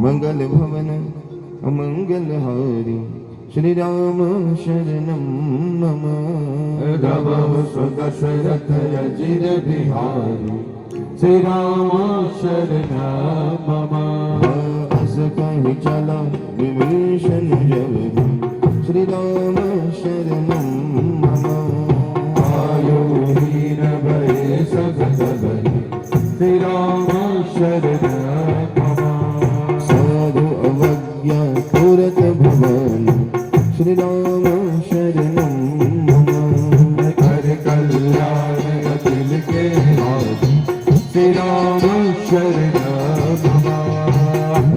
मंगल भवन अमंगल हारी श्री राम शरणम मम रवौ सुदशरथ अजिर बिहारी श्री राम शरणम मम अस कहि चला विभीषण जब श्रीराम शरणं मम आयुहीन भये सगदगहि श्रीराम शरणं मम साधु अवज्ञा पुरत भुवन श्रीराम शरणं मम कर कल्याण अखिल के नाथ श्रीराम शरणं मम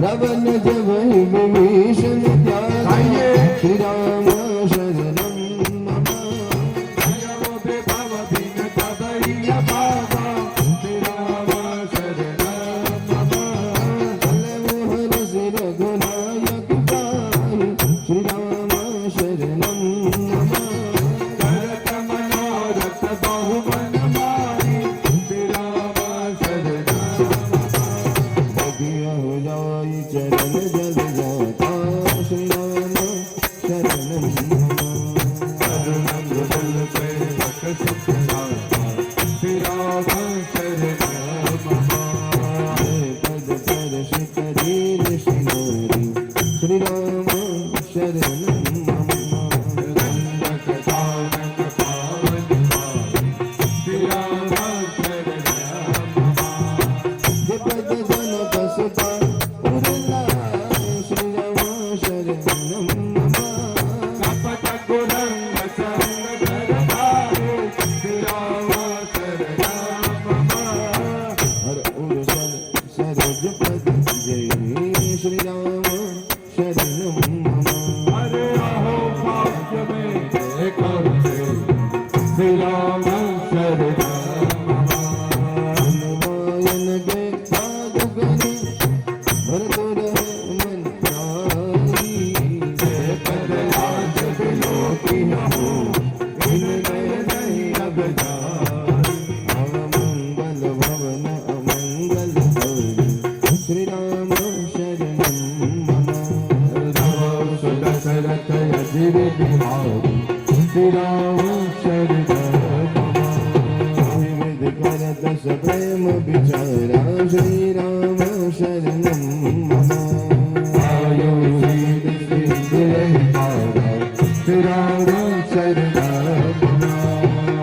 रावण जब विभीषण त्यागे श्रीराम शरणं मम नमो विभव बिन तवैय बाबा श्रीराम शरणं मम कलमोहन सिर रघुनायक पाहि श्रीराम शरणं मम करत मनोरथ बहुमन माहि श्रीराम शरणं बगिया हो जाई चरण जल जाता श्रीराम शरणं मम अरुणंग बल पे रख सुख दाता श्रीराम शरणं मम पद परशित दीन श्रीनारी श्रीराम शरणं मम दंडक दानक पावन पाहि श्रीराम शरणं मम विपद जनक सुता उरला श्रीराम शरणं मम कपट कुरंग संग धरधारे श्रीराम शरणं मम हर उर सरोज पद जय श्रीराम शरणं मम अरे अहो भाग्य में करते श्रीराम शरणं मम हनुमान के साधु गण भरत रहे मन प्यारी पद लाज बिलोकी न हो इनमें नहीं अब जाई अमंगल भवन अमंगल हरि श्रीराम शरणं मम राम दशरथ अजिर बिहारी श्रीराम शरणं मम विविध कर दस प्रेम विचारा श्रीराम शरणं मम आयु सीत सिंह रहिपारा श्रीराम शरणं मम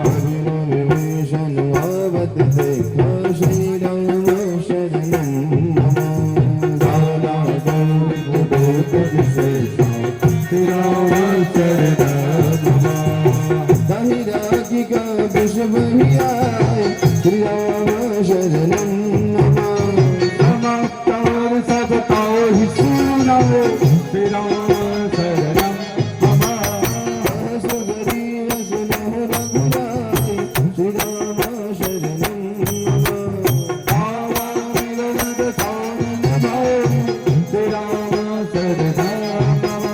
अभिनव विभीषण आवत देखा श्रीराम शरणं मम दादा दंड देख विशेषा श्रीराम शरणं मम ताहि राखी का विष बहिया श्रीराम शरणं मम नमस्कार सबका ही सुनो श्रीराम शरणं मम सुगरीव सुनो रघुराई श्रीराम शरणं मम आवामिलनद सानंद भौरि श्रीराम शरणं मम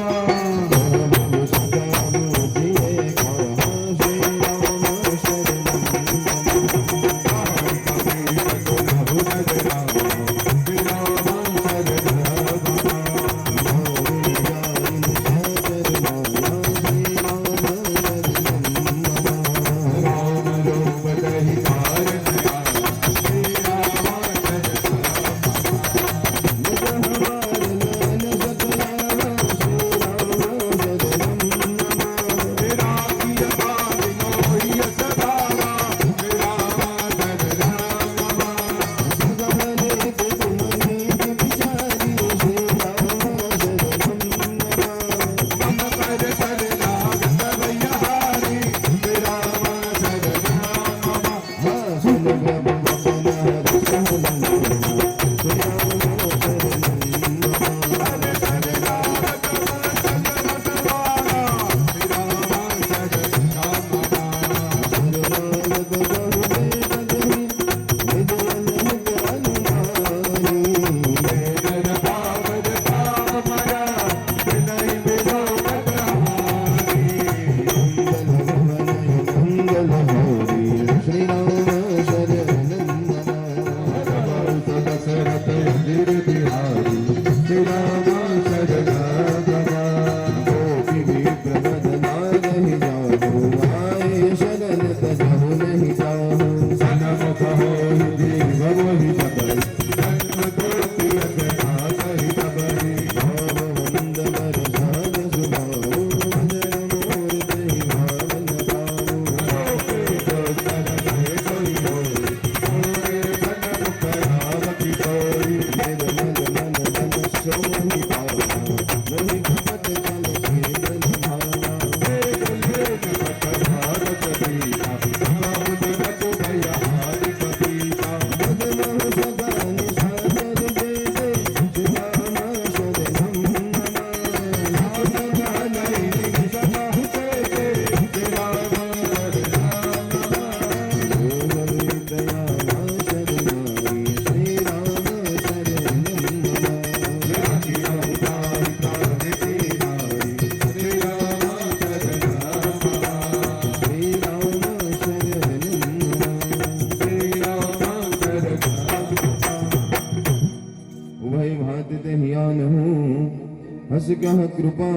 बस कह कृपा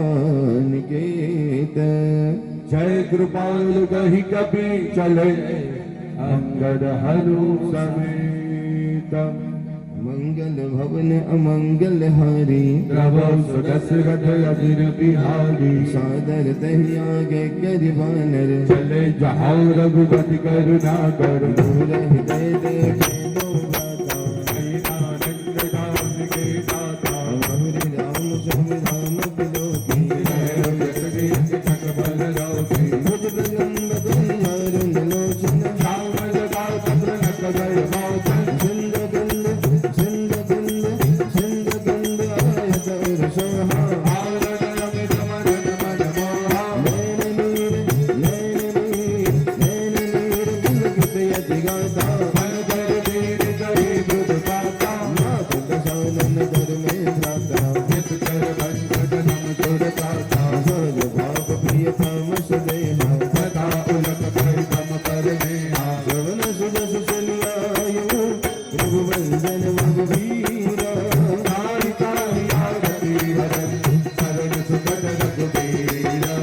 निकेत जय कृपाल गही कभी चले अंगद हरु समेत मंगल भवन अमंगल हारी प्रभु सुदशरथ अधीर बिहारी सादर तहि आगे करिबानर चले जहाँ रघुपति करुणा कर दूर हृदय देखे दो भ्राता आनंद दास के दाता हरि राम संग राम बिलोकी सकल राउती भुज प्रलंब कुंभारुन लोचन श्यामल दास प्रणत गय मौतन सिंध गंध सिंध गंध सिंध गंध आयत उर सोहा आनंद अमित मदन मन मोहा नैन नीर नैन नीर बिलकित यति गाता मन कर दीन गही बुध पाता नाथ दशानन कर में भ्राता जिस कर बंधन नम तुर पाता सहज भाव प्रिय तामस देहा सदा उलट कर कम कर नेहा श्रवण सुजस सलियायु प्रभु वंदन रघुवीरा ताहि ताहि आरती हरन शरण सुखद रघुबीरा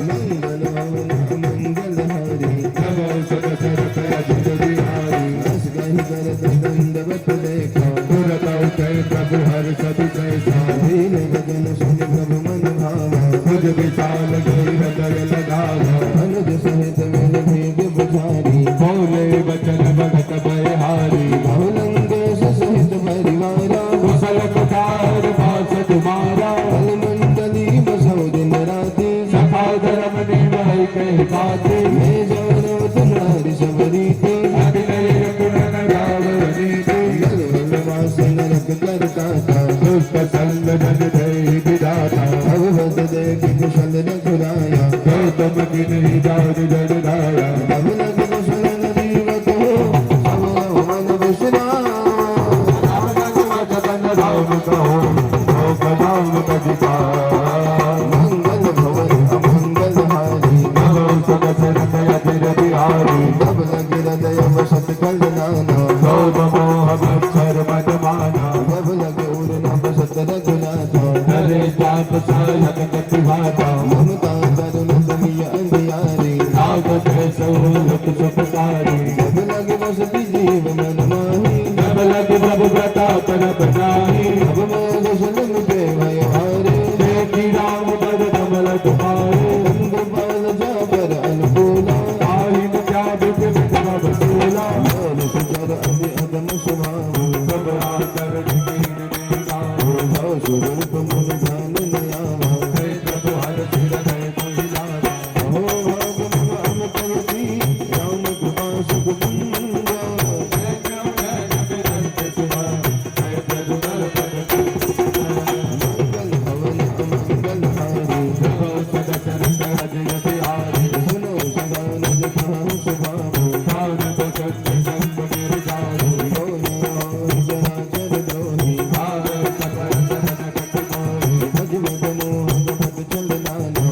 मंगल भवन मंगल हारी नमो सदशरथ अधीर बिहारी हस गहि करत दंडवत देखा तुरत उठे प्रभु हर सभि कैसा दीन भजन सुन प्रभु मन भावा मुझ विशाल गई हृदय लगावा अनुज सहित मिल भेद बुझारी बोले वचन बढ़त बहारी बहुलंगेश सहित परिवारा कुशल कुठार पास तुम्हारा बल मंडली बसौ दिन राति सखा धर्म निभय के बाते मैं जौरवत नारी सबरीति अभिनय गुण गावनीति गल गल वासन रख करता था दुष्ट संग जन जय विधाता भगवत देख कुशल रघुराया गौतम किन्हीं जान जन राया अब लग कुशल जीवत हो सब मन विश्राम राम रघुवत बन राम कहो लोक नाम कदिकार मंगल भवन अमंगल हारी नमो सदशरथ अधीर बिहारी तब लग हृदय वसत कल नाना गौर मोह मच्छर मद माना तब लग उर न बसत रघुनाथा हरे जाप सायक कटिभाता ममता करुण तमिय अंधियारी लागत है सौलत सुखकारी तब लग बसती जीव मन माही जब लग प्रभु व्रता पर बनाही अब मैं कुशल मुझे भय हारे देखी राम पद कमल तुम्हारे अंग बाल जाबर अनुकूला आहिन क्या विपिन सब सूला और सुचर अति अदम स्वभाव सब आकर दीन निकालो भाव स्वरूप मन ध्यान नयावा हे प्रभु हर सिर है कोई लाना अहो भाग मम अमृत यति राम कृपा सुख कुंजा मंगल भवन अमंगल हारी सुनो सदा निज कहां स्वभाव चराचर द्रोही भज मद मोहन भज चल नाना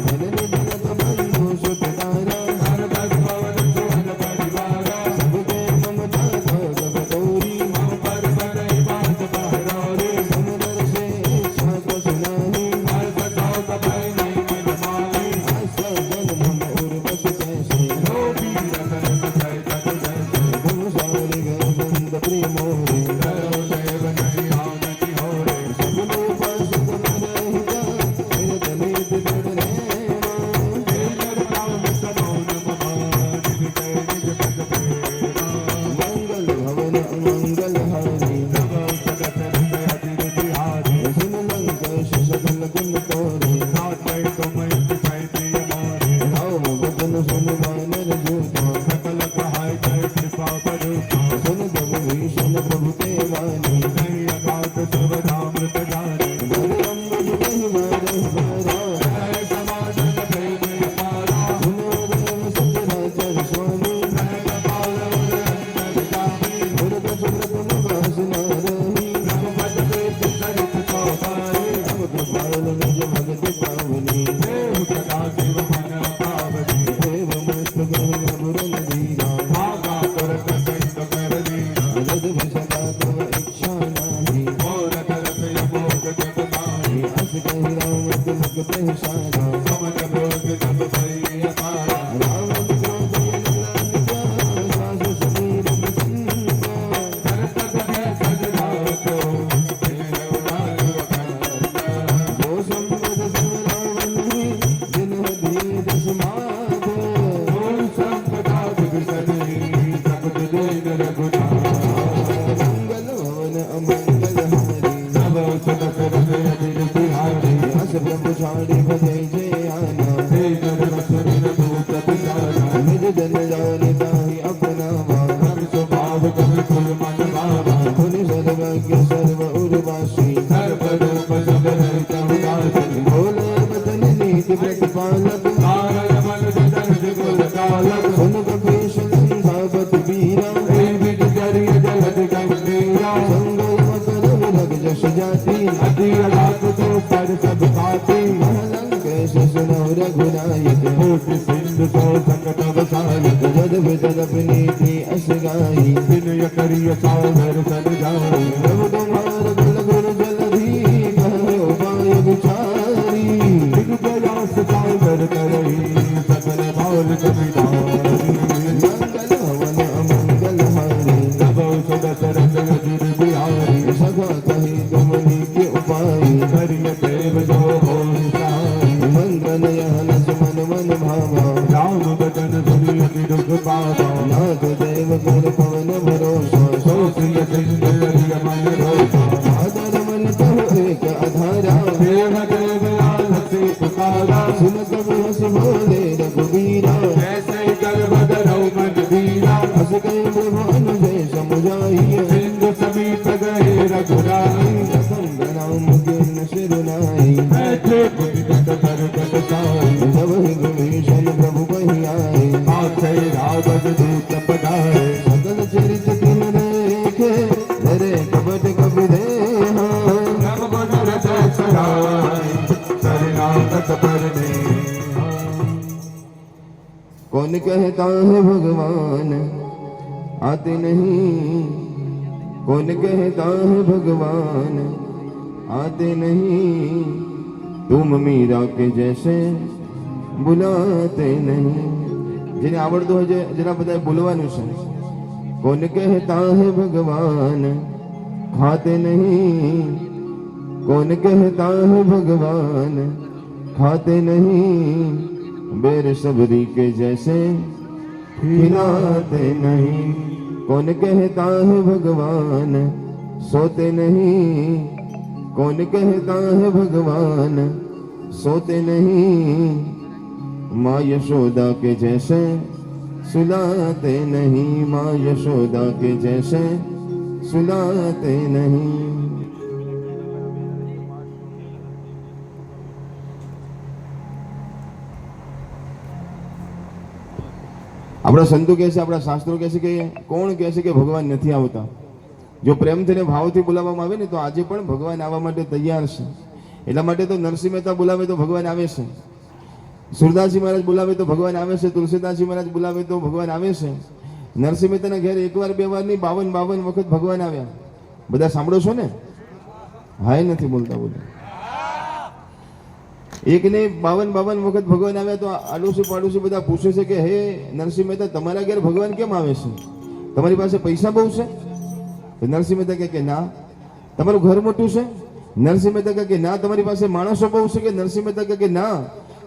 धन निधन बंधु सुख तारा सबके ममता भगव तोरी समदर से इच्छा को सुनाही आशा जन मन उर बस कैसे तुम सारे गोविंद प्रेमोरे सब लोग सुख रहेगा मेरे दलित दर मंगल भवन अमंगल हारी सुन लंकेश सकल गुण तोरे भाव बदन सुन वानर जूता सुन जब भीषण प्रभु के वाणी बलराम बज कहि मारे हमारा सुनो देव सचराचर स्वामी मुरद सुब्रत निवास नारही अब कृपाल निज भगत पावनी देव मुष्ट गहि अबुरन धीरा अजद भी सदा तव इच्छा नाही लगते सारा समझ भोग जब भई अपारा रावण क्रोध यज्ञ सास समीर प्रसन्न करतब है सजदा को तेरे उड़ान वखारना जो संपद सब रावण दिन धीर समाध बोल संपदा विसरी सबद देन रघुनाथ मंगल भवन अमंगल हारी सब सुख करने अदिल बिहारी यस प्रभु छाड़ी भजै जय आना तेज रसुन दूत पिसारा निज जन जाने ताहि अपना वा सब स्वभाव कवि कुल मन भावा मुनि सर्वज्ञ सर्व उर्वासी सर्व रूप सब रहित उदासी भोले बदन नीति प्रतिपालक नारद मन जन जुगल कालक सुन कपीश सिंहावत वीरा हे विद जरिय जगत गंभीरा संगय मकर विरग जस जाति अति अलाप तो पर सब पाती महलंकेश सुनो रघुनायक कोटि सिंधु तो संकट अवसायक जद विदल नीति अस गाई विनय करिय सागर सन जाई प्रभु तुम्हार बल गुरु जलधि कहो उपाय विचारी दिग्गयास सागर करई सकल भाल कविदारी मंगल हवन अमंगल हारी सब सुदस रंग अजिर बिहारी सखा कही कमली के उपाय करिय देव जो हो सहाय मंगल यहन सुमन मन भावा राम बचन सुनि अति दुख पावा नाथ देव कर पवन भरोसा सो सिय सिंह करिय मन रोसा आदर मन कहो एक अधारा देव देव आलसी पुकारा सुन कवि हस बोले रघुवीरा ऐसे कर बदरौ मन धीरा हस कई प्रभु अनुजय समुझाइए सिंधु समीप गए रघुराई संग राम किन्न सिरुनाई बैठे पुनित बरकत साई जब ही विभीषण प्रभु कही आए आखे रावण दूत पधारे सकल चरित तिन देखे धरे कपट कपि देहा नव मधुर जय सराय शरणागत परने कौन कहता है भगवान आते नहीं कौन कहता है भगवान आते नहीं तुम मीरा के जैसे बुलाते नहीं જેને આવડતું હોય છે જરા બધાએ બોલવાનું છે કોણ કહેતા હે ભગવાન ખાતે નહીં कौन कहता है भगवान खाते नहीं बेर सबरी के जैसे खिलाते नहीं कौन कहता है भगवान सोते नहीं कौन कहता है भगवान सोते नहीं माँ यशोदा के जैसे सुलाते नहीं माँ यशोदा के जैसे सुलाते नहीं। આપણા સંતો કહે છે આપણા શાસ્ત્રો કહે છે કે કોણ કહે છે કે ભગવાન નથી આવતા જો પ્રેમથી ને ભાવથી બોલાવવામાં આવે ને તો આજે પણ ભગવાન આવવા માટે તૈયાર છે એટલા માટે તો નરસિંહ મહેતા બોલાવે તો ભગવાન આવે છે સુરદાસજી મહારાજ બોલાવે તો ભગવાન આવે છે તુલસીદાસજી મહારાજ બોલાવે તો ભગવાન આવે છે નરસિંહ મહેતાના ઘેર એકવાર બે વાર નહીં 52 વખત ભગવાન આવ્યા બધા સાંભળો છો ને હાય નથી બોલતા બોલે એક ને 52 વખત ભગવાન આવ્યા તો આડોશી પાડોશી બધા પૂછે છે કે હે નરસિંહ મહેતા તમારા ઘેર ભગવાન કેમ આવે છે તમારી પાસે પૈસા બહુ છે તો નરસિંહ મહેતા કહે કે ના તમારું ઘર મોટું છે નરસિંહ મહેતા કહે કે ના તમારી પાસે માણસો બહુ છે કે નરસિંહ મહેતા કહે કે ના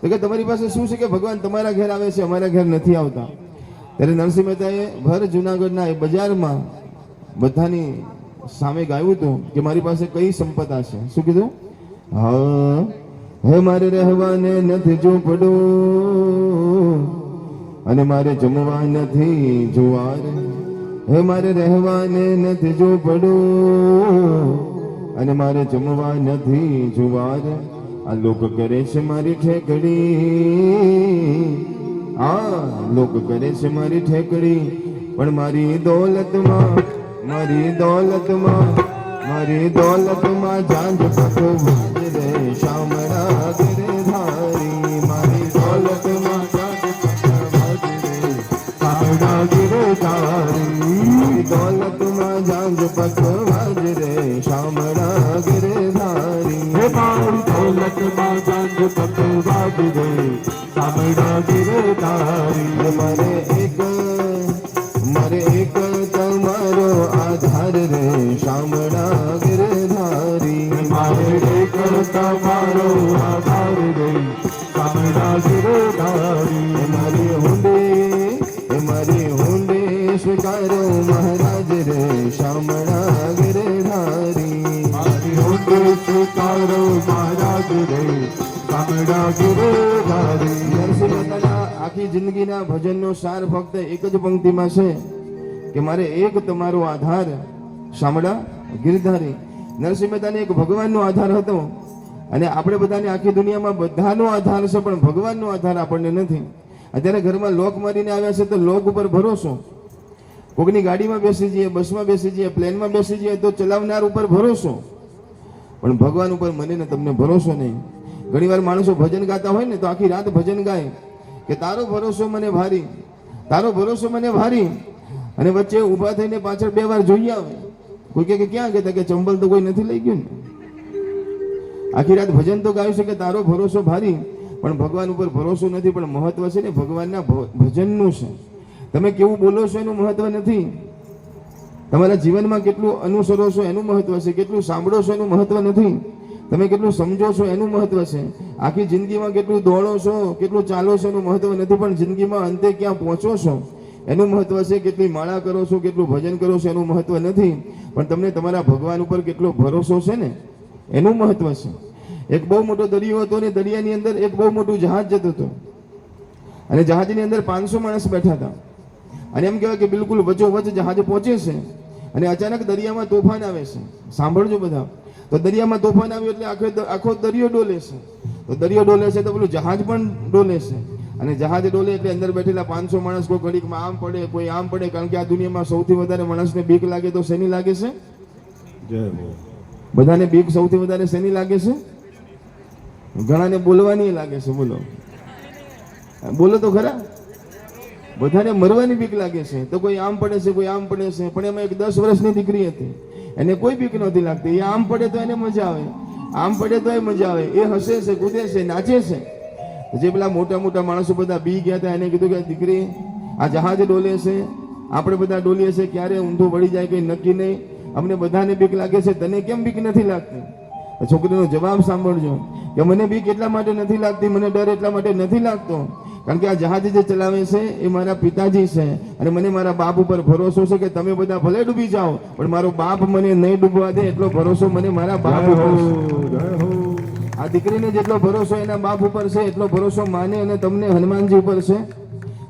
તો કે તમારી પાસે શું છે કે ભગવાન તમારા ઘેર આવે છે અમારા ઘેર નથી આવતા ત્યારે નરસિંહ મહેતાએ ભર જુનાગઢના એ બજારમાં બધાની સામે ગાયું હતું કે મારી પાસે કઈ સંપત્તિ છે શું કીધું હા હે મારે રહેવાને નથી ઝૂંપડું અને મારે જમવા નથી જુવાર હે મારે રહેવાને નથી ઝૂંપડું અને મારે જમવા નથી જુવાર આ લોક કરે છે મારી ઠેકડી આ લોક કરે છે મારી ઠેકડી પણ મારી દોલતમાં જાંજ પતો રે શામળા ગિરધારી મારી દોલતમાં જાંજ પતો રે શામળા ગિરધારી દોલતમાં જાંજ પતો રે શામળા ગિરધારી हे मारी दौलत मां जान તક વાગી ગઈ સામડા ગિરધારી મારે એક તમારો આધાર રે શામળા ગિરધારી મારે એક તમારો આધાર રે સામડા ગિરધારી મારી હુંડે સ્વીકારો મહારાજ રે શામળા ગિરધારી મારી હુંડે સ્વીકારો મહારાજ રે સામડા ગિરધારી નરસિંહ મહેતાના આખી જિંદગીના ભજનનો સાર ફક્ત એક જ પંક્તિમાં છે કે મારે એક તમારો આધાર શામળા ગિરધારી. નરસિંહ મહેતાને એક ભગવાનનો આધાર હતો અને આપણે બધાને આખી દુનિયામાં બધાનો આધાર છે પણ ભગવાનનો આધાર આપણને નથી. અત્યારે ઘરમાં લોક મારીને આવ્યા છે તો લોક ઉપર ભરોસો, કોકની ગાડીમાં બેસી જઈએ, બસમાં બેસી જઈએ, પ્લેનમાં બેસી જઈએ તો ચલાવનાર ઉપર ભરોસો, પણ ભગવાન ઉપર મને ને તમને ભરોસો નહીં. ઘણીવાર માણસો ભજન ગાતા હોય ને તો આખી રાત ભજન ગાય કે તારો ભરોસો મને ભારી, તારો ભરોસો મને ભારી, અને વચ્ચે ઊભા થઈને પાછળ 2 વાર જોઈ આવે. કોઈ કે ક્યાં ગયા કે ચંબલ તો કોઈ નથી લઈ ગયું ને. આખી રાત ભજન તો ગાયું છે કે તારો ભરોસો ભારી, પણ ભગવાન ઉપર ભરોસો નથી. પણ મહત્વ છે ને ભગવાનના ભજનનું છે. તમે કેવું બોલો છો એનું મહત્વ નથી, તમારા જીવનમાં કેટલું અનુસરો છો એનું મહત્વ છે, કેટલું સાંભળો છો એનું મહત્વ નથી, તમે કેટલું સમજો છો એનું મહત્વ છે. આખી જિંદગીમાં કેટલું દોડો છો, કેટલું ચાલો છો એનું મહત્વ નથી, પણ જિંદગીમાં અંતે ક્યાં પહોંચો છો એનું મહત્વ છે. કેટલી માળા કરો છો, કેટલું ભજન કરો છો એનું મહત્વ નથી, પણ તમને તમારા ભગવાન ઉપર કેટલો ભરોસો છે ને એનું મહત્વ છે. એક બહુ મોટો દરિયો હતો ને દરિયાની અંદર એક બહુ મોટું જહાજ જતું હતું અને જહાજની અંદર 500 માણસ બેઠા હતા અને એમ કહેવાય કે બિલકુલ વચ્ચોવચ્ચ જહાજ પહોંચે છે અને અચાનક દરિયામાં તોફાન આવે છે. સાંભળજો બધા, તો દરિયામાં તોફાન આવ્યું એટલે આખો દરિયો ડોલે છે. તો દરિયો ડોલે છે તો પેલું જહાજ પણ ડોલે છે અને જહાજ ડોલે એટલે અંદર બેઠેલા 500 માણસ કોઈ ઘડીકમાં આમ પડે, કોઈ આમ પડે. કારણ કે આ દુનિયામાં સૌથી વધારે માણસને બીક લાગે તો શેની લાગે છે? બધાને બીક સૌથી વધારે શેની લાગે છે? ઘણાને બોલવાની લાગે છે. બોલો બોલો તો ખરા. બધાને મરવાની બીક લાગે છે. તો કોઈ આમ પડે છે, કોઈ આમ પડે છે. પણ એમાં એક 10 વર્ષની દીકરી હતી, એને કોઈ બીક નહોતી લાગતી. એ આમ પડે તો એને મજા આવે, આમ પડે તો એ મજા આવે. એ હસે છે, કૂદે છે, નાચે છે. જે પેલા મોટા મોટા માણસો બધા બી ગયા હતા એને કીધું કે દીકરી આ જહાજ ડોલે છે, આપણે બધા ડોલીએ છીએ, ક્યારે ઊંધું વળી જાય કંઈ નક્કી નહીં, અમને બધાને બીક લાગે છે, તને કેમ બીક નથી લાગતી? છોકરીનો જવાબ સાંભળજો કે મને બીક એટલા માટે નથી લાગતી, મને ડર એટલા માટે નથી લાગતો કારણ કે આ જહાજ જે ચલાવે છે એ મારા પિતાજી છે અને મને મારા બાપ ઉપર ભરોસો છે કે તમે બધા ભલે ડૂબી જાઓ પણ મારો બાપ મને નહીં ડૂબવા દે એટલો ભરોસો મને મારા બાપ ઉપર છે. આ દીકરીને જેટલો ભરોસો એના બાપ ઉપર છે એટલો ભરોસો માને અને તમને હનુમાનજી ઉપર છે,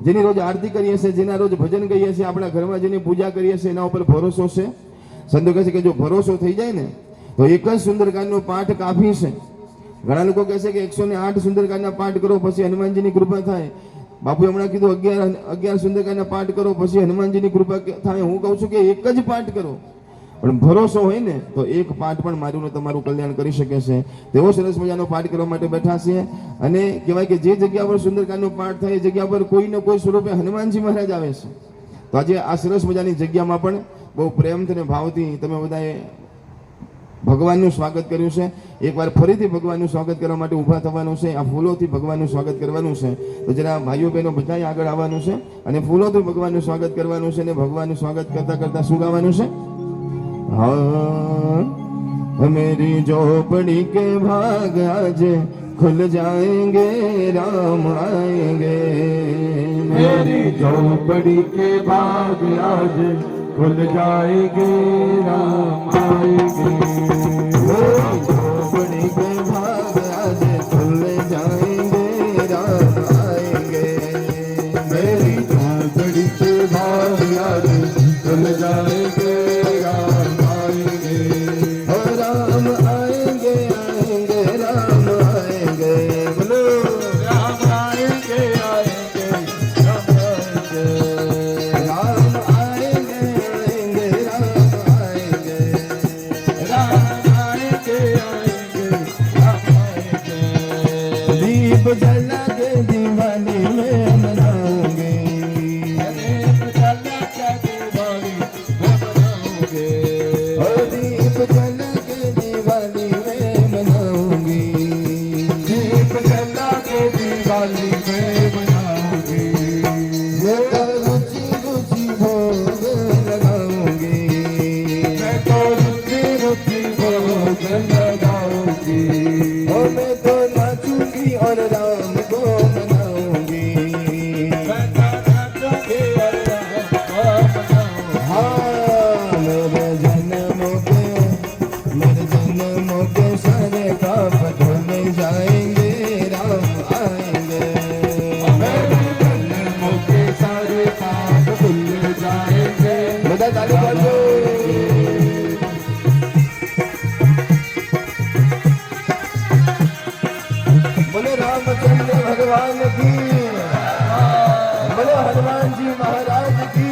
જેની રોજ આરતી કરીએ છીએ, જેના રોજ ભજન કહીએ છીએ, આપણા ઘરમાં જેની પૂજા કરીએ છીએ એના ઉપર ભરોસો છે. સંતો કહે છે કે જો ભરોસો થઈ જાય ને તો એક જ સુંદરકાંડનો પાઠ કાફી છે. ઘણા લોકો કહે છે કે 108 સુંદરકાંડના પાઠ કરો પછી હનુમાનજીની કૃપા થાય. બાપુ હમણાં કીધું 11 સુંદરકાંડના પાઠ કરો પછી હનુમાનજીની કૃપા થાય. હું કહું છું કે એક જ પાઠ કરો, પણ ભરોસો હોય ને તો એક પાઠ પણ મારું ને તમારું કલ્યાણ કરી શકે છે. તેવો સરસ મજાનો પાઠ કરવા માટે બેઠા છીએ અને કહેવાય કે જે જગ્યા પર સુંદરકાંડનો પાઠ થાય એ જગ્યા પર કોઈ ને કોઈ સ્વરૂપે હનુમાનજી મહારાજ આવે છે. તો આજે આ સરસ મજાની જગ્યામાં પણ બહુ પ્રેમથી અને ભાવથી તમે બધાએ ભગવાનનું સ્વાગત કર્યું છે. એકવાર ફરીથી ભગવાનનું સ્વાગત કરવા માટે ઊભા થવાનું છે. આ ફૂલોથી ભગવાનનું સ્વાગત કરવાનું છે. તો જરા ભાઈઓ બહેનો બધાએ આગળ આવવાનું છે અને ફૂલોથી ભગવાનનું સ્વાગત કરવાનું છે અને ભગવાનનું સ્વાગત કરતા કરતા શું ગાવાનું છે? हाँ मेरी झोपड़ी के भाग आज खुल जाएंगे, राम आएंगे. मेरी झोपड़ी के भाग आज खुल जाएंगे, राम आएंगे. झोपड़ी के भाग आज खुल जाएंगे, राम आएंगे. मेरी झोपड़ी के भाग आज खुल जाएंगे, राम आएंगे. राम आएंगे, आएंगे, राम आएंगे. बोलो राम आएंगे, आएंगे, राम आएंगे. राम आएंगे, आएंगे, राम आएंगे. राम आएंगे, आएंगे, राम आएंगे. दीप जला के दिवाली में मनाओगे, दीप जला के दिवाली में मनाओगे. और दीप जला के दिवाली में मनाओगी. दीप डाली मैं बनाऊंगी मैं तो रुचि रुचि भोग लगाऊंगी मैं तो रुचि रुचि भोग लगाऊंगी और मैं तो नाचूंगी और राम को मनाऊंगी मैं तो नाचूंगी और राम को मनाऊंगी हाँ मेरे जन्मों के सारे पाप धुल जाएंगे राम आएंगे मेरे जन्मों के सारे पाप धुल जाएंगे बता ताली बजाओ बोले रामचंद्र भगवान की बोले हनुमान जी महाराज की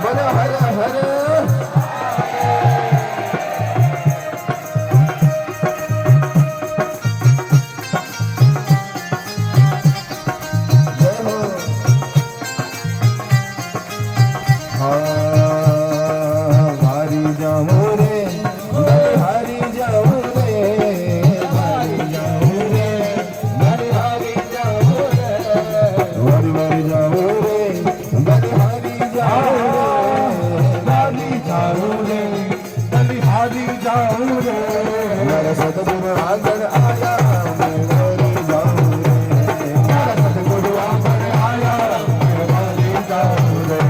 बोले हर हर जय हो हारी जाऊं रे हारी जाऊं रे हारी जाऊं रे हारी जाऊं रे हारी जाऊं रे हारी जाऊं रे बलिहारी जाऊं रे मेरा सतगुरु आंगन आया मैं हारी जाऊं रे मेरा सतगुरु आंगन आया मैं हारी जाऊं रे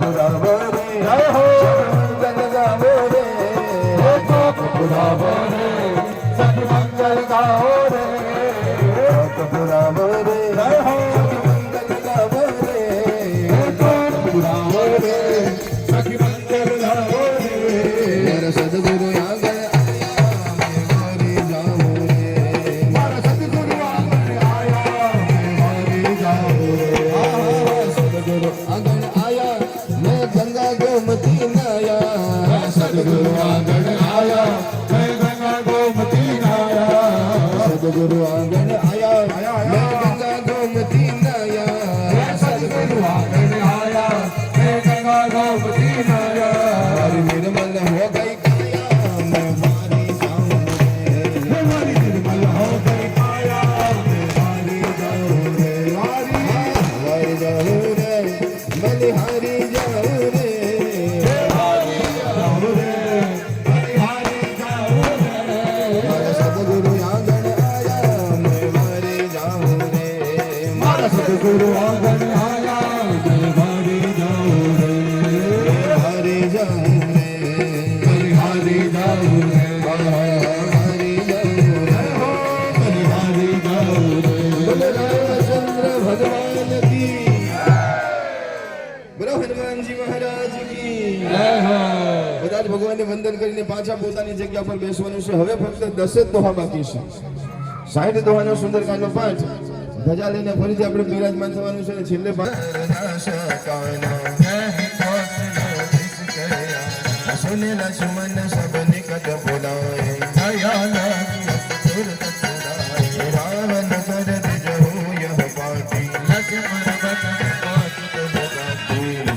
पुरावो रे जय हो मंगल गावो रे पुरावो रे सब मंगल गाओ रे पुरावो रे जय हो मंगल गावो रे पुरावो रे सखी मंगल गाओ रे मेरा सतगुरु आंगन आया मैं हारी जाऊं रे हमारा सतगुरु आंगन आया मैं हारी जाऊं रे सतगुरु आंगन आया मैं गंगा गोमती नाया सतगुरु आंगन आया मैं गंगा गोमती नाया सतगुरु आंगन आया मैं गंगा गोमती नाया सतगुरु आंगन आया मैं गंगा गोमती नाया हमारी निर्मल हो गई काया मैं हारी जाऊं रे हमारी निर्मल हो गई काया मैं हारी जाऊं रे हारी जाऊं रे बलिहारी जाऊं रे जाऊं रे बलिहारी जाऊं रे मेरा सतगुरु आंगन आया मैं हारी जाऊं रे हमारा सतगुरु आंगन आया मैं हारी जाऊं रे हारी जाऊं रे बलिहारी जाऊं रे हारी जाऊं रे बलिहारी जाऊं रे बोले रामचंद्र भगवान की बोलो हनुमान जी महाराज की जय हो બધા જ ભગવાનને વંદન કરીને પાછા પોતાની જગ્યા પર બેસવાનું છે હવે ફક્ત 10 જ દોહા બાકી છે 60 દોહાનો સુંદરકાંડનો પાઠ ધજા લઈને ફરીથી આપણે બિરાજમાન થવાનું છે અને છેલ્લે સુને લક્ષ્મણ સબ નિકટ બોલાય રાવણ કર દિજહુ યહ પાટી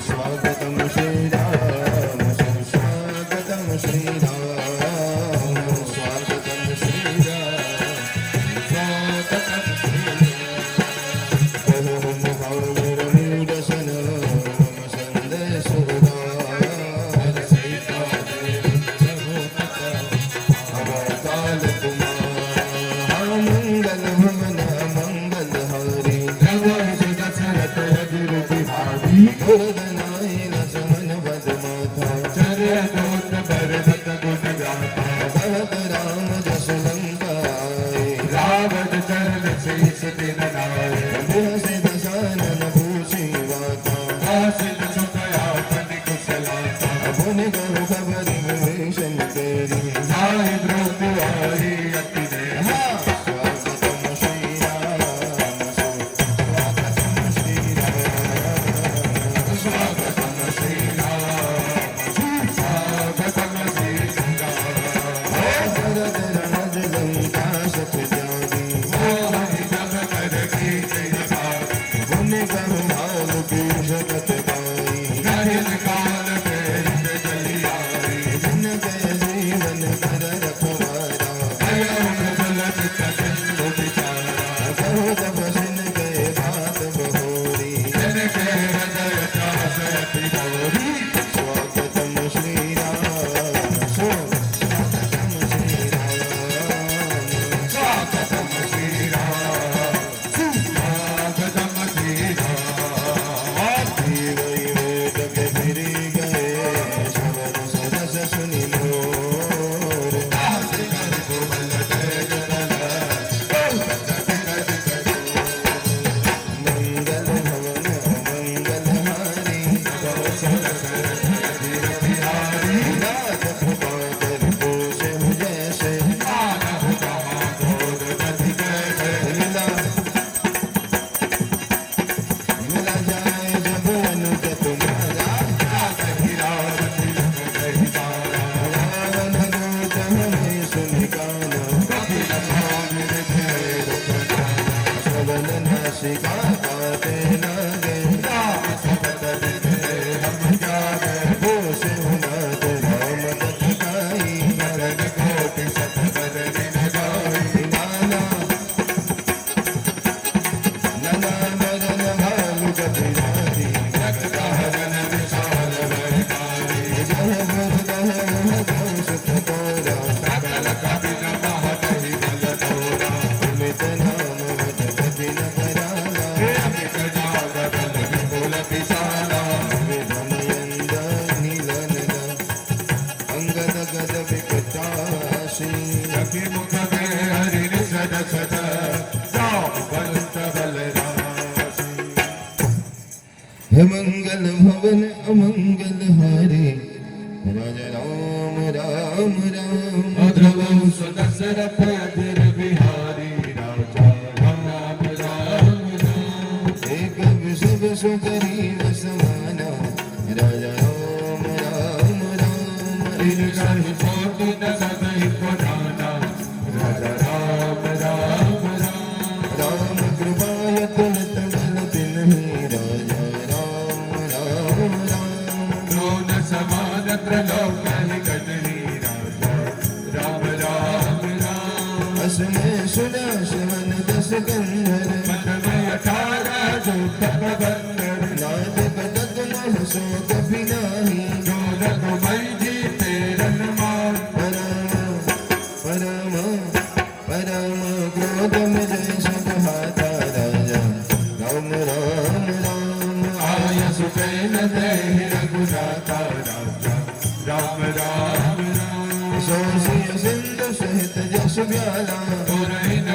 સ્વાગતમ શ્રી રામ સ્વાગતમ શ્રી રામ સ્વાગતમ શ્રી રામ સ્વાગતમ શ્રી રામ ઓમ ભાવર મૂડસન સંદેશ અવતાલ કુમાર મંગલ ભવન મંગલ હરી दशरथ अजर बिहारी गुरुदनाय लक्ष्मण वद माथा चर्य दूत भरत गुण गाथा कहत राम जस लंकाय रावण चरण शीस दिन नाय बिहसे दशानन भूषी वाता आसित सुखया पति कुशलाता अपुनि गहु खबरि विभीषण तेरी नाय द्रोह आई अति देह स्वागतम श्री राम स्वागतम श्री राम स्वागतम श्री राम स्वागतम श्री राम भरत राज लंका सत जारी मोहि जग कर की जय भाई पुनि गहु भाल की जगत गाई नहिन काल फेर चली आई जिन के जीवन कर रखवारा अयो प्रबल चित सिंधु विचारा हो तब सुन गए बात बहोरी जिनके हृदय चाहे तिजोरी स्वागतम श्री राम स्वागतम श्री राम स्वागतम श्री राम स्वागतम श्री राम वही वेद के फिरी गए शवन सरस सुनि मोर दासी कर कोमल तेज तल मंगल भवन मंगल हारी बिहारी नाथ कृपा कर पोषे जैसे मानव कहा बोध गति कैसे मिला मिला जाए जब अनुज तुम्हारा रावण दूत हमें सुनि गाना श्रवण नासिका गाते लागे होश हुनात राम तत्काई नाना नना मदन भालु कपिराती जय भरदह सुत तोरा अमित नाम वद कपि न कराला विधमयंद नीलनद अंगद गद विकटाशी हे मंगल भवन अमंगल हारे राजा राम राम राम दशरथ अधीर बिहारी राजा राम राम राम एक विषभ सुकरी समाना राजा राम राम राम कहीं छोटी न सदही पुराना राजा राम राम राम राम कृपाय तुलत बल तिन्हि राजा राम राम राम द्रोण समान त्रिलोक कटनी राजा राम राम राम असने सुना श्रवण दस कंधर मन में 18 झूठ बंदर नाद कटक नह सो कपि नाही जो रघुमय जी तेरन मार परम परम क्रोध में जय सघाता राजा राम राम राम आय सुपेन देहि रघुनाथा राजा राम राम राम सोसिय सिंधु सहित जस व्याला पुरहि न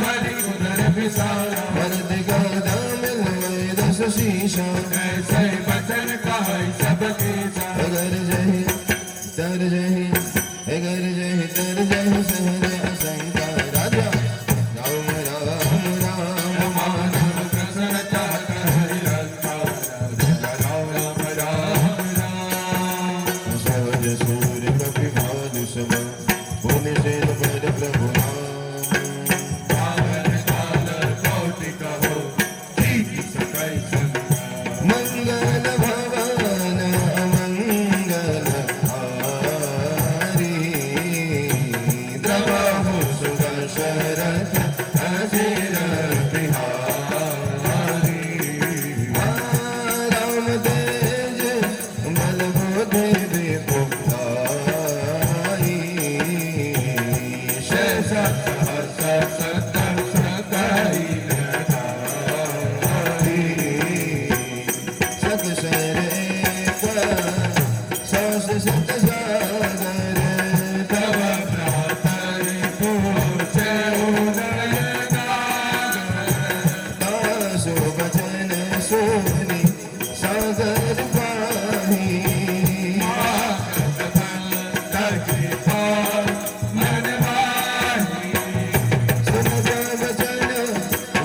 भरी उदर विसारा भरत गदा मिलवै दस शीशा ऐसे बचन कहै सब केसा अगर जहि तर जहि अगर जहि तर जहि सहज असंका राजा राम राम राम मानव कृष्ण चाहत हरि लंका राजा राम राम राम सहज सूर्य कपि भालु सम पुनि सेन पर प्रभु नाम पावन काल कोटि कहो कीर्ति सकै संग्राम मंगल भवन अमंगल हारी द्रवहु सुदशरथ अजिर बिहारी राम तेज बल बुद्धि विपुलाई शेष सहस सतम सतहि सत सरे सस सत सागर तव भ्रातरि पूछे उदय दासो बचन सोनी सागर पाही सुन जा बचन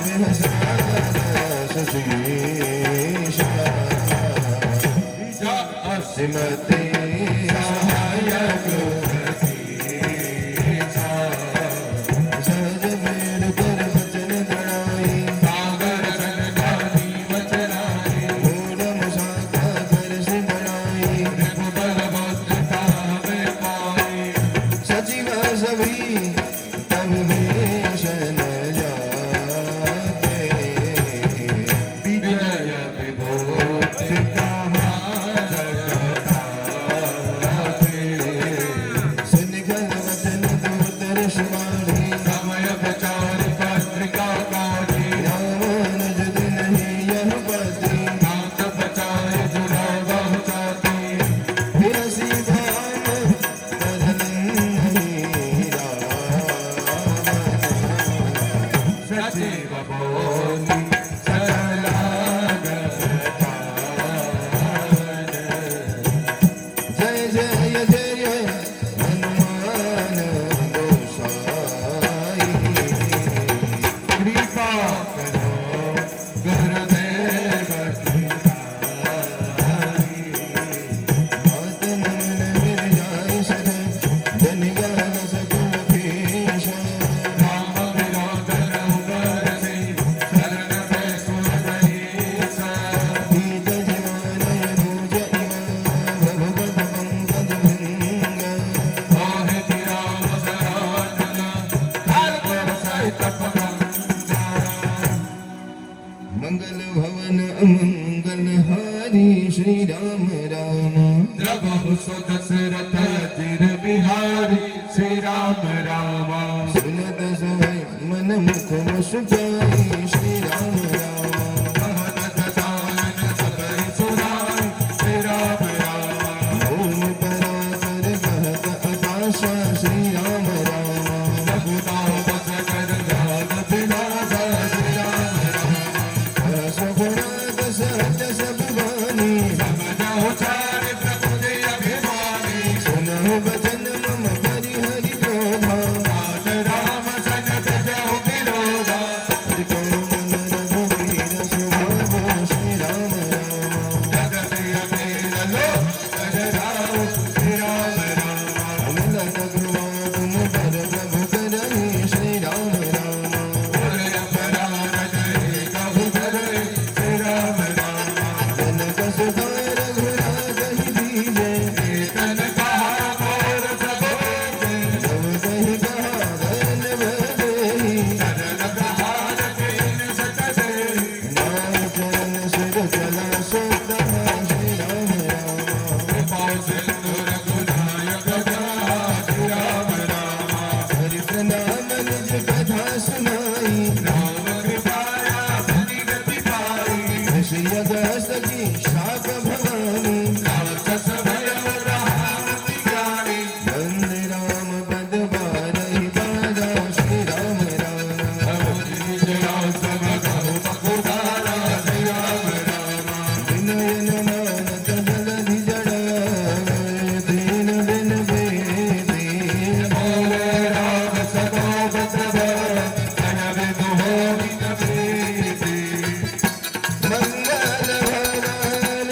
विहसार सुशीषा सिमते सहायक सहज मेर कर वचन दड़ाई मूलम शाखा कर सिमराई सचिव सभी तब भीषण जाई જય જય જય હનુમાન ગોસાઈ કૃપા કરો ગુરુદેવ રામ વિરોધન ઉબરસે શરણ બેસુર ગઈસા ઓહે રામ શરણ કાલ પર સહિત પગંજા મંગલ ભવન અમંગલ હારી શ્રી રામ રામ દ્રવહુ સુદશરથ ચિર બિહારી શ્રી રામ રામ સુનત સહય મન મુખ મુસ્કાઈ શ્રી રામ રામ ભવનત સાયન સકલ સુરાય શ્રી રામ રામ ઓમ પરાસર કહત અપાશા શ્રી રામ રામ રઘુતાપસ કર જાગ વિલાસા શ્રી રામ રામ સગુણાત સહજ સબ બાની સમજહુ ચારિત્ર પુજે અભિમાની સુનહુ વચન મમ પરિ હરિ પ્રભા રાજ રામ સન તજહુ વિરોધા હરિ મન રઘુવીર સુભગો શ્રી રામ રામ જગત અમીર લોક કર રાવ શ્રી રામ રામ અમલક ગૃહા તુમ પર પ્રભુ કરહી શ્રી રામ રામ પુર અપરાધ જય કહુ કરે શ્રી રામ રામ જનક સુતા રઘુરાજ હિ દીજે तन कहा मोर सब जब कहि कहा गयन भदेहि चरण प्रहार कीन सत दे नाम चरण सिर चला सोता श्री राम राम कृपा सिंधु रघुनायक जहा श्री राम राम हरि प्रणाम निज कथा सुनाई राम कृपाया धनी गति पाई ऋषि अगस्त की शाप भवानी राक्षस भय रहामति जानी वंदे राम पद बारहि बारा श्री राम राम अवधि जया सब कहु बकुधारा श्री राम राम विनयन मानत जलधि जड़ा दीन दिन बेदी बोले राम सदा बसवा जय विदु हो बिन प्रीति मंगल भवन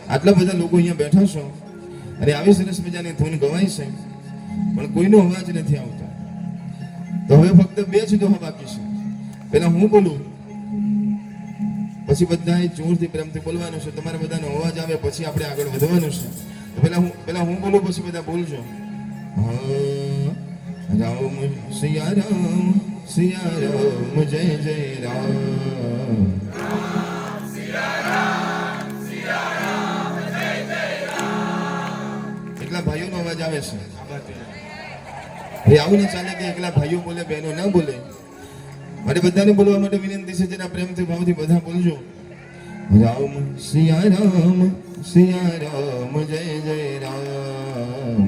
આટલા બધા લોકો અહીંયા બેઠા છો અને આવી સરસ મજાની ધૂન ગવાય છે પણ કોઈનો અવાજ નથી આવતો. તો હવે ફક્ત બે જ દોહા બાકી છે. પહેલા હું બોલું પછી બધાએ જોરથી પ્રેમથી બોલવાનું છે. તમારા બધાનો અવાજ આવે પછી આપણે આગળ વધવાનું છે. તો પહેલા હું બોલું પછી બધા બોલજો. રામ સિયા રામ જય જય રામ. એકલા ભાઈઓનો અવાજ આવે છે. આવું ના ચાલે કે એકલા ભાઈઓ બોલે બહેનો ના બોલે. મારે બધાને બોલવા માટે વિનંતી છે. જેના પ્રેમથી ભાવથી બધા બોલજો. રામ સિયા રામ જય જય રામ.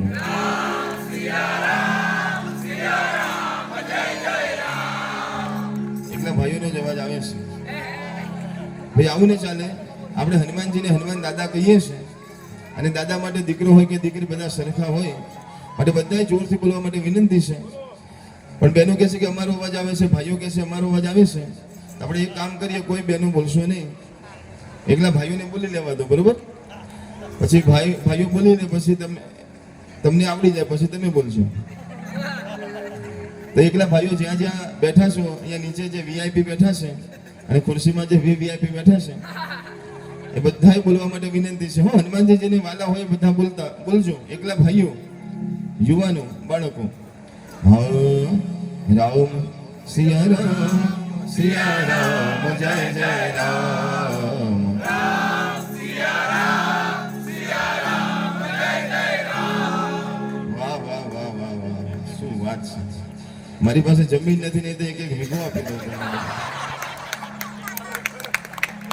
એકલા ભાઈઓનો જ અવાજ આવે છે. ભાઈ આવું ના ચાલે. આપણે હનુમાનજીને હનુમાન દાદા કહીએ છીએ અને દાદા માટે દીકરો હોય કે દીકરી બધા સરખા હોય માટે બધાએ જોરથી બોલવા માટે વિનંતી છે. પણ બહેનો કહે છે કે અમારો અવાજ આવે છે, ભાઈઓ કહે છે અમારો અવાજ આવે છે. આપણે એક કામ કરીએ, કોઈ બહેનો બોલશો નહીં, એકલા ભાઈઓને બોલી લેવા દો, બરોબર? પછી ભાઈઓ બોલીને પછી તમને આવડી જાય પછી તમે બોલશો. તો એકલા ભાઈઓ જ્યાં જ્યાં બેઠા છો, અહીંયા નીચે જે વીઆઈપી બેઠા છે અને ખુરશીમાં જે વીવીઆઈપી બેઠા છે એ બધાએ બોલવા માટે વિનંતી છે. હનુમાનજી જેને વાલા હોય બધા બોલજો. એકલા ભાઈઓ, યુવાનો, બાળકો. રામ સિયા રામ જય જય રામ. વાહ વાહ વાહ વાહ વાહ, શું વાત છે. મારી પાસે જમીન નથી ને તો એક વીઘો આપી દઉં.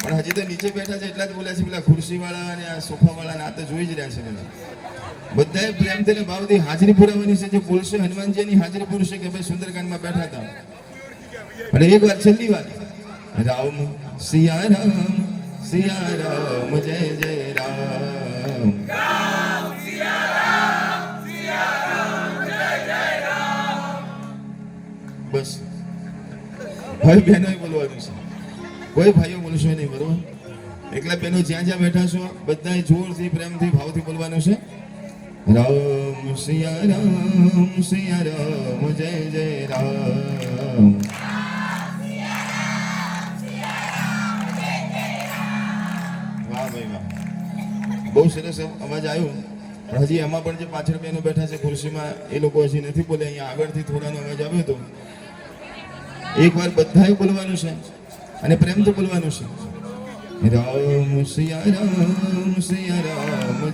પણ હજી તો નીચે બેઠા છે એટલા જ બોલ્યા છે. પેલા ખુરશી વાળા અને આ સોફા વાળા ના તો જોઈ જ રહ્યા છે. બધાએ પ્રેમથી ને ભાવથી હાજરી પુરાવાની છે. જે બોલશે હનુમાનજીની હાજરી પૂરશે કે ભાઈ સુંદરકાંડમાં બેઠા હતા. અને એક વાર છેલ્લી વાર, રામ સિયા રામ જય જય રામ. બસ ભાઈ બહેનોએ બોલવાનું છે, કોઈ ભાઈઓ બોલશો નહીં, બરોબર? એકલા બહેનો જ્યાં જ્યાં બેઠા છો બધાએ જોરથી પ્રેમથી ભાવથી બોલવાનું છે. રામ સિયા રામ જય જય રામ. વાહ ભાઈ વાહ, બહુ સરસ અવાજ આવ્યો. પણ હજી એમાં પણ જે પાછળ બહેનો બેઠા છે ખુરશીમાં એ લોકો હજી નથી બોલે. અહીંયા આગળથી થોડાનો અવાજ આવ્યો હતો. એકવાર બધાએ બોલવાનું છે અને પ્રેમથી બોલવાનું છે. રામ સિયા રામ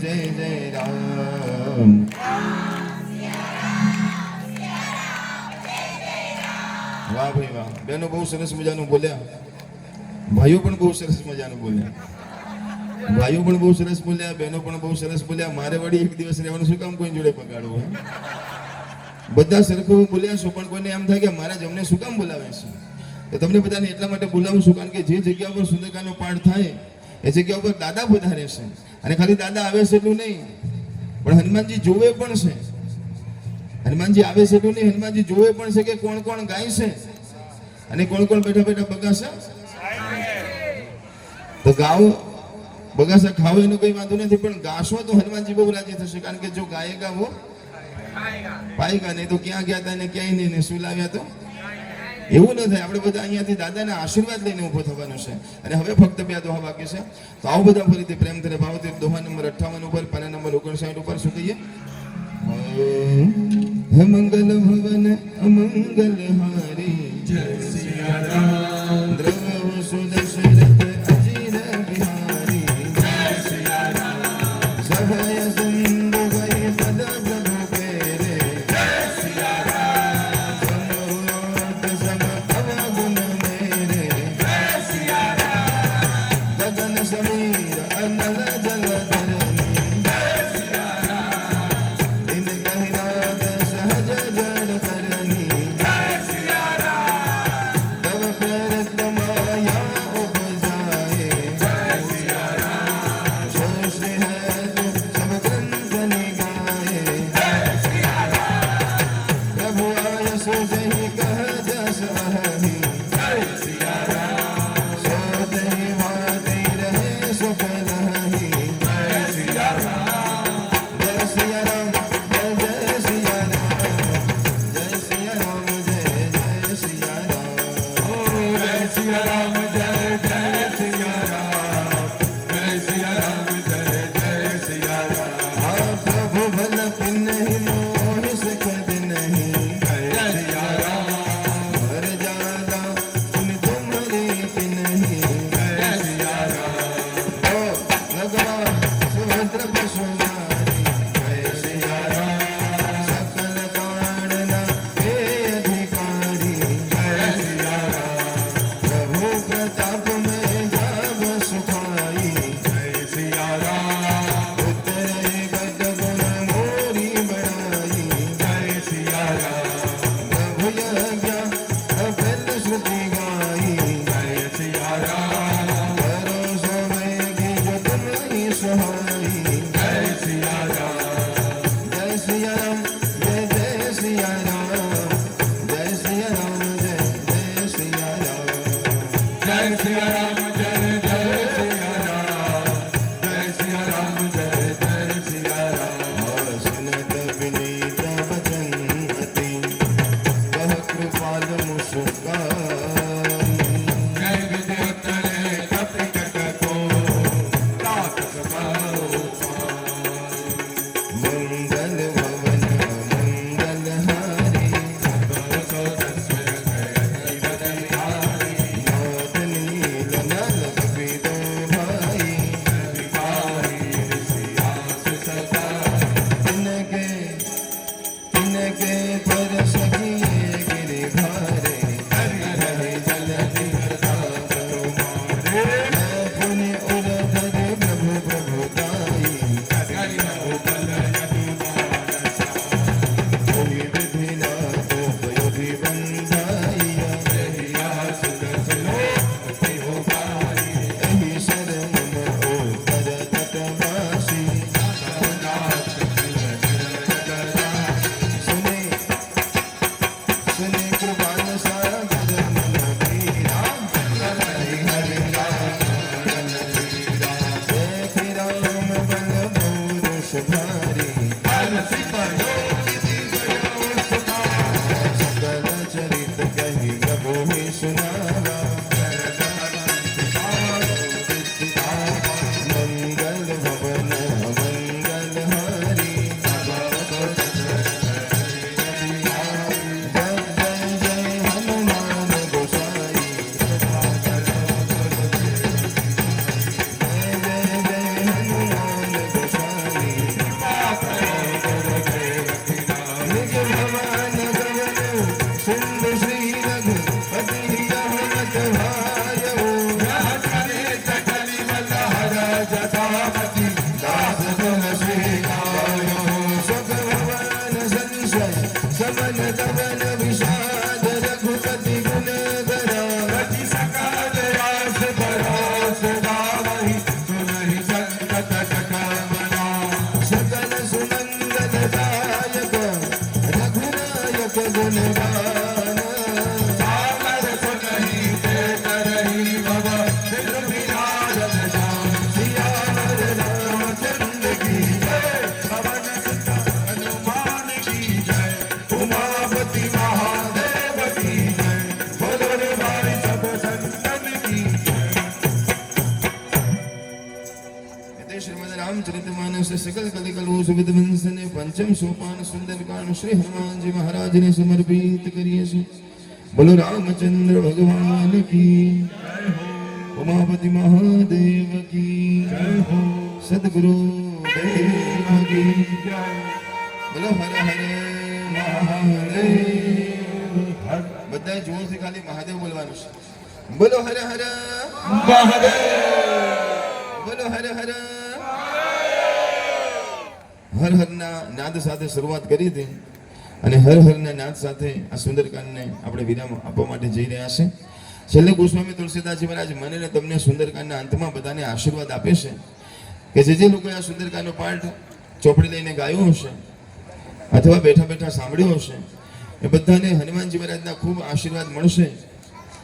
જય જય રામ. વાહ ભાઈ વાહ, બહેનો બહુ સરસ મજાનું બોલ્યા, ભાઈઓ પણ બહુ સરસ મજાનું બોલ્યા. બહેનો પણ બહુ સરસ બોલ્યા. મારે વળી એક દિવસ રહેવાનું શું કામ કોઈ જોડે પગાડવું? બધા સરખું બોલ્યા છો પણ કોઈને એમ થાય કે મારા જમને શું કામ બોલાવે છે. તો તમને બધાને એટલા માટે બોલાવું છું કારણ કે જે જગ્યા પર સુંદરકાંડનો પાઠ થાય એ જગ્યા ઉપર દાદા પધારે છે. અને ખાલી દાદા આવે છે એટલું નહીં, પણ હનુમાનજી જોવે પણ છે. હનુમાનજી આવે છે એટલું નહીં, હનુમાનજી જોવે પણ છે કે કોણ કોણ ગાય છે અને કોણ કોણ બેઠા બેઠા બગાશે. તો ગાઓ, બગાસા ખાઓ એનો કઈ વાંધો નથી, પણ ગાશો તો હનુમાનજી બહુ રાજી થશે. કારણ કે જો ગાયેગા વો પાએગા, નહીં તો ક્યાં ગયા હતા ને ક્યાંય નહીં ને શું લાવ્યા તો એવું ન થાય. આપણે બધા અહીંયાથી દાદાના આશીર્વાદ લઈને ઊભો થવાનું છે. અને હવે ફક્ત 2 દોહા બાકી છે. તો આવો બધા ફરીથી પ્રેમથી ભાવથી દોહા નંબર 58 ઉપર, પાના નંબર 59 ઉપર શું કહીએ? મંગલ ભવન અમંગલ હારી જય સિયા રામ. દ્રવ સુદશરથ અજીર બિહારી જય સિયા રામ. સભય સિંધુ ગઈ પદ પ્રભુ પેરે જય સિયા રામ. સમોત સમ અવગુણ મેરે જય સિયા રામ. ગગન સમીર અનલ જલ ધરની જય સિયા રામ. ઇન કહિનાદ સહજ જડ કરની જય સિયા રામ. તવ પ્રેરત માયા ઉપજાએ જય સિયા રામ. જો શ્રી હૈ તો સબ ગ્રંથ નિગાએ तिनके तिनके पर सखिए गिरि भारे हरि हरि जल निकटा करो मारे पुनि उर धरे प्रभु प्रभु गाई हरि हरि जल निकटा कोई विधि ना तो योगी बंधाइया रही आसुर चलो हो पाई एहि शरण में ओ कर तटवासी सुने सुने कृपान सागर मन पीरा हरि हरि राम देखि राम बल पौरुष भारी सकल चरित कहि प्रभु ही सुनावा मंगल भवन मंगल हारी जय जय जय हनुमान गोसाई जय जय जय हनुमान गोसाई निज भवन गगन सिंधु श्री रघुपति हनुमत भायो दास तुम श्री आयो सुख भवन संशय समन दमन विषाद रघुपति गुण गरा रति सकल रास बरास गावहि सुनहि संकट कटमना सकल सुमंगल दायक रघुनायक गुण गान सागर सुनहि ते करहि भव सिर विराजन जान सियावर रामचंद्र की जय पवन सुत हनुमान की जय उमापति महादेव की जय बोलो रे भाई सब संतन की जय श्रीमद रामचरितमानस सकल कलिकलो सुविध वंशने पंचम सोपान सुंदर कांड श्री हनुमान जी महाराज ने समर्पित करिए से बोलो रामचंद्र भगवान की उमापति महादेव की सदगुरु देव की बोलो हर हर महादेव બધા જોરથી ખાલી મહાદેવ બોલવાનું છે બોલો હર હર બોલો હર હર હર હરના નાદ સાથે શરૂઆત કરી હતી અને હર હરના નાદ સાથે આ સુંદરકાંડને આપણે વિરામ આપવા માટે જઈ રહ્યા છે છેલ્લે ગોસ્વામી તુલસીદાસજી મહારાજ મને ને તમને સુંદરકાંડના અંતમાં બધાને આશીર્વાદ આપે છે કે જે લોકોએ આ સુંદરકાંડનો પાઠ ચોપડી લઈને ગાયો હશે અથવા બેઠા બેઠા સાંભળ્યો હશે એ બધાને હનુમાનજી મહારાજના ખૂબ આશીર્વાદ મળશે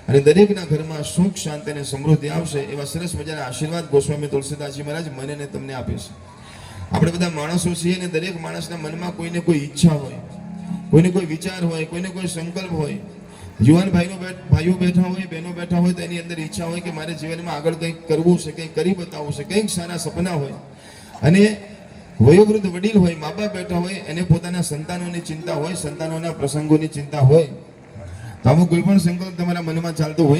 અને દરેકના ઘરમાં સુખ શાંતિ અને સમૃદ્ધિ આવશે એવા સરસ મજાના આશીર્વાદ ગોસ્વામી તુલસીદાસજી મહારાજ મને ને તમને આપે છે આપણે બધા માણસો છીએ અને દરેક માણસના મનમાં કોઈને કોઈ ઈચ્છા હોય કોઈને કોઈ વિચાર હોય કોઈને કોઈ સંકલ્પ હોય યુવાન ભાઈઓ બેઠા હોય બહેનો બેઠા હોય તો એની અંદર ઈચ્છા હોય કે મારે જીવનમાં આગળ કંઈક કરવું છે કંઈક કરી બતાવવું છે કંઈક સારા સપના હોય અને વયોવૃદ્ધ વડીલ હોય મા બાપ બેઠા હોય એને પોતાના સંતાનોની ચિંતા હોય સંતાનોના પ્રસંગોની ચિંતા હોય તો આવો કોઈ પણ સંકલ્પ તમારા મનમાં ચાલતો હોય